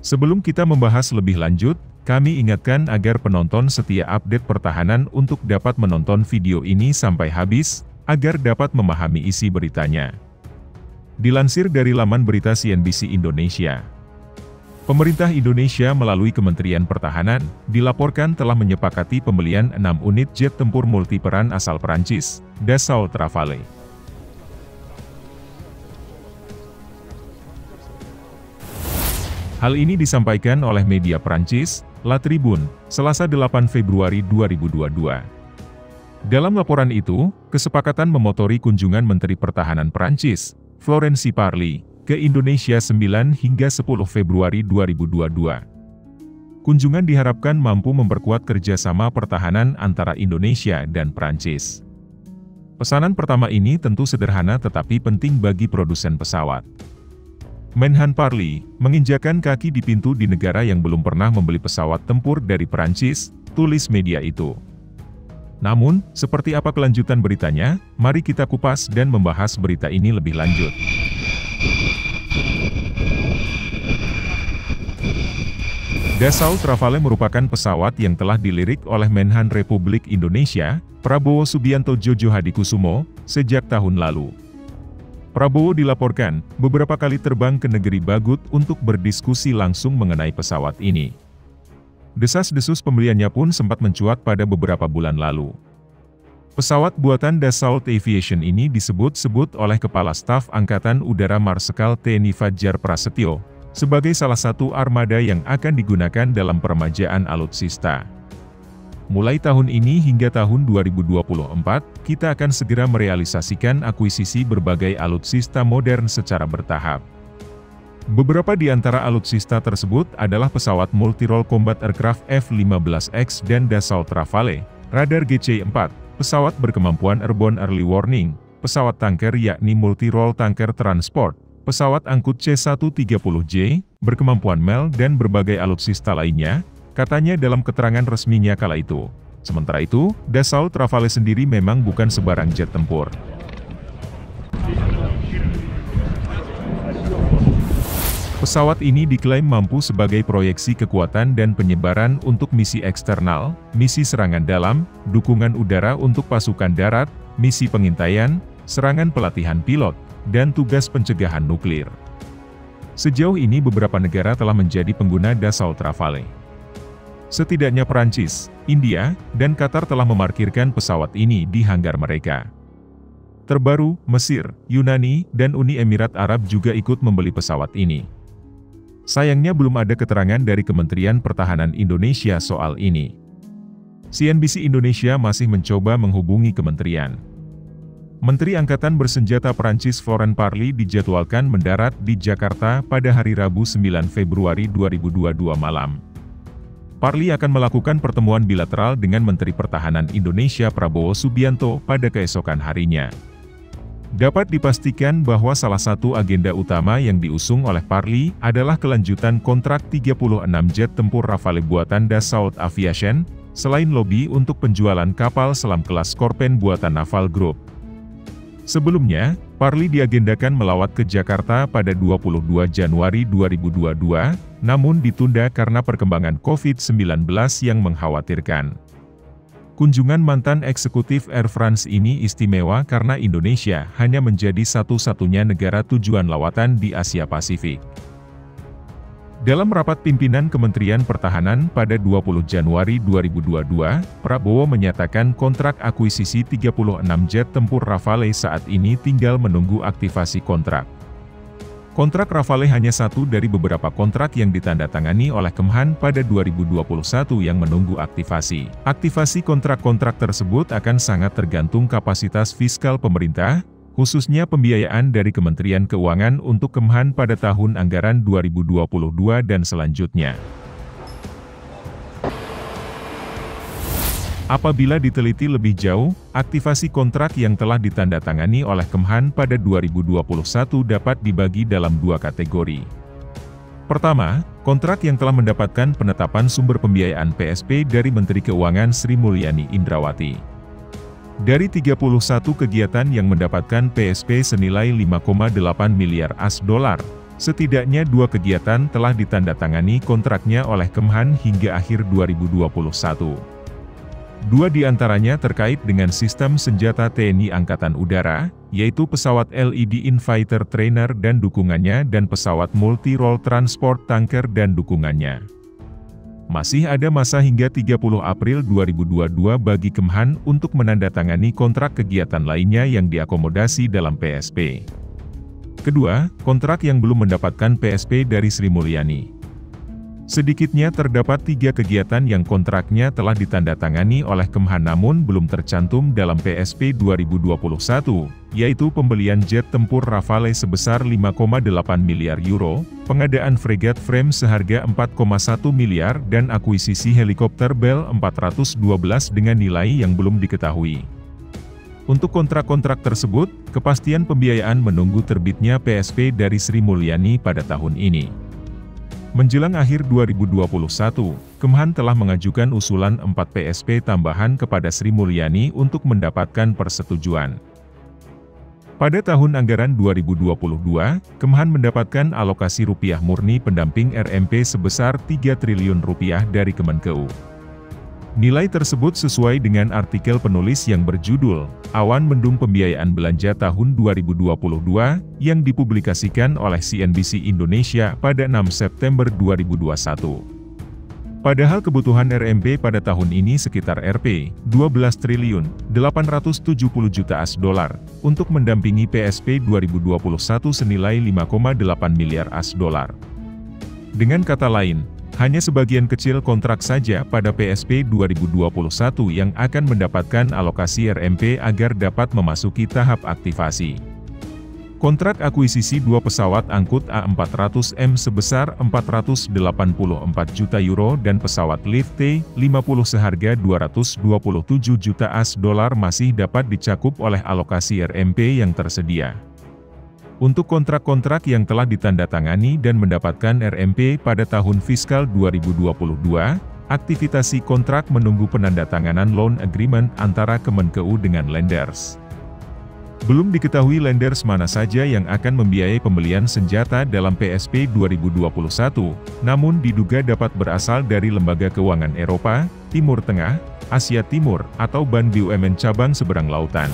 Sebelum kita membahas lebih lanjut, kami ingatkan agar penonton setia update pertahanan untuk dapat menonton video ini sampai habis, agar dapat memahami isi beritanya. Dilansir dari laman berita CNBC Indonesia, pemerintah Indonesia melalui Kementerian Pertahanan, dilaporkan telah menyepakati pembelian 6 unit jet tempur multiperan asal Perancis, Dassault Rafale. Hal ini disampaikan oleh media Prancis, La Tribune, Selasa 8 Februari 2022. Dalam laporan itu, kesepakatan memotori kunjungan Menteri Pertahanan Prancis, Florenci Parly, ke Indonesia 9 hingga 10 Februari 2022. Kunjungan diharapkan mampu memperkuat kerjasama pertahanan antara Indonesia dan Prancis. Pesanan pertama ini tentu sederhana tetapi penting bagi produsen pesawat. Menhan Parly menginjakan kaki di pintu di negara yang belum pernah membeli pesawat tempur dari Prancis, tulis media itu. Namun, seperti apa kelanjutan beritanya? Mari kita kupas dan membahas berita ini lebih lanjut. Dassault Rafale merupakan pesawat yang telah dilirik oleh Menhan Republik Indonesia, Prabowo Subianto Jojo Hadikusumo, sejak tahun lalu. Prabowo dilaporkan beberapa kali terbang ke negeri Bagut untuk berdiskusi langsung mengenai pesawat ini. Desas-desus pembeliannya pun sempat mencuat pada beberapa bulan lalu. Pesawat buatan Dassault Aviation ini disebut-sebut oleh Kepala Staf Angkatan Udara Marsikal TNI Fajar Prasetyo sebagai salah satu armada yang akan digunakan dalam peremajaan alutsista. Mulai tahun ini hingga tahun 2024, kita akan segera merealisasikan akuisisi berbagai alutsista modern secara bertahap. Beberapa di antara alutsista tersebut adalah pesawat Multirole Combat Aircraft F-15X dan Dassault Rafale, radar GC-4, pesawat berkemampuan Airborne Early Warning, pesawat tanker yakni Multirole Tanker Transport, pesawat angkut C-130J, berkemampuan MEL dan berbagai alutsista lainnya, katanya dalam keterangan resminya kala itu. Sementara itu, Dassault Rafale sendiri memang bukan sebarang jet tempur. Pesawat ini diklaim mampu sebagai proyeksi kekuatan dan penyebaran untuk misi eksternal, misi serangan dalam, dukungan udara untuk pasukan darat, misi pengintaian, serangan pelatihan pilot, dan tugas pencegahan nuklir. Sejauh ini beberapa negara telah menjadi pengguna Dassault Rafale. Setidaknya Prancis, India, dan Qatar telah memarkirkan pesawat ini di hanggar mereka. Terbaru, Mesir, Yunani, dan Uni Emirat Arab juga ikut membeli pesawat ini. Sayangnya belum ada keterangan dari Kementerian Pertahanan Indonesia soal ini. CNBC Indonesia masih mencoba menghubungi kementerian. Menteri Angkatan Bersenjata Prancis Florent Parly dijadwalkan mendarat di Jakarta pada hari Rabu 9 Februari 2022 malam. Parly akan melakukan pertemuan bilateral dengan Menteri Pertahanan Indonesia Prabowo Subianto pada keesokan harinya. Dapat dipastikan bahwa salah satu agenda utama yang diusung oleh Parly adalah kelanjutan kontrak 36 jet tempur Rafale buatan Dassault Aviation, selain lobi untuk penjualan kapal selam kelas Scorpène buatan Naval Group. Sebelumnya, Parly diagendakan melawat ke Jakarta pada 22 Januari 2022, namun ditunda karena perkembangan COVID-19 yang mengkhawatirkan. Kunjungan mantan eksekutif Air France ini istimewa karena Indonesia hanya menjadi satu-satunya negara tujuan lawatan di Asia Pasifik. Dalam rapat pimpinan Kementerian Pertahanan pada 20 Januari 2022, Prabowo menyatakan kontrak akuisisi 36 jet tempur Rafale saat ini tinggal menunggu aktivasi kontrak. Kontrak Rafale hanya satu dari beberapa kontrak yang ditandatangani oleh Kemhan pada 2021 yang menunggu aktivasi. Aktivasi kontrak-kontrak tersebut akan sangat tergantung kapasitas fiskal pemerintah, khususnya pembiayaan dari Kementerian Keuangan untuk Kemhan pada tahun anggaran 2022 dan selanjutnya. Apabila diteliti lebih jauh, aktivasi kontrak yang telah ditandatangani oleh Kemhan pada 2021 dapat dibagi dalam dua kategori. Pertama, kontrak yang telah mendapatkan penetapan sumber pembiayaan PSP dari Menteri Keuangan Sri Mulyani Indrawati. Dari 31 kegiatan yang mendapatkan PSP senilai 5,8 miliar AS dolar, Setidaknya 2 kegiatan telah ditandatangani kontraknya oleh Kemhan hingga akhir 2021. 2 di antaranya terkait dengan sistem senjata TNI Angkatan Udara, yaitu pesawat LED Infighter Trainer dan dukungannya dan pesawat Multi-Role Transport Tanker dan dukungannya. Masih ada masa hingga 30 April 2022 bagi Kemhan untuk menandatangani kontrak kegiatan lainnya yang diakomodasi dalam PSP. Kedua, kontrak yang belum mendapatkan PSP dari Sri Mulyani. Sedikitnya terdapat 3 kegiatan yang kontraknya telah ditandatangani oleh Kemhan namun belum tercantum dalam PSP 2021, yaitu pembelian jet tempur Rafale sebesar 5,8 miliar euro, pengadaan fregat frame seharga 4,1 miliar dan akuisisi helikopter Bell 412 dengan nilai yang belum diketahui. Untuk kontrak-kontrak tersebut, kepastian pembiayaan menunggu terbitnya PSP dari Sri Mulyani pada tahun ini. Menjelang akhir 2021, Kemhan telah mengajukan usulan 4 PSP tambahan kepada Sri Mulyani untuk mendapatkan persetujuan. Pada tahun anggaran 2022, Kemhan mendapatkan alokasi rupiah murni pendamping RMP sebesar 3 triliun rupiah dari Kemenkeu. Nilai tersebut sesuai dengan artikel penulis yang berjudul, Awan Mendung Pembiayaan Belanja Tahun 2022, yang dipublikasikan oleh CNBC Indonesia pada 6 September 2021. Padahal kebutuhan RMP pada tahun ini sekitar Rp 12 triliun 870 juta AS dolar, untuk mendampingi PSP 2021 senilai 5,8 miliar AS dolar. Dengan kata lain, hanya sebagian kecil kontrak saja pada PSP 2021 yang akan mendapatkan alokasi RMP agar dapat memasuki tahap aktivasi. Kontrak akuisisi 2 pesawat angkut A400M sebesar 484 juta euro dan pesawat Lift T-50 seharga 227 juta AS dolar masih dapat dicakup oleh alokasi RMP yang tersedia. Untuk kontrak-kontrak yang telah ditandatangani dan mendapatkan RMP pada tahun fiskal 2022, aktivitasi kontrak menunggu penandatanganan loan agreement antara Kemenkeu dengan lenders. Belum diketahui lenders mana saja yang akan membiayai pembelian senjata dalam PSP 2021, namun diduga dapat berasal dari lembaga keuangan Eropa, Timur Tengah, Asia Timur, atau Bank BUMN cabang seberang lautan.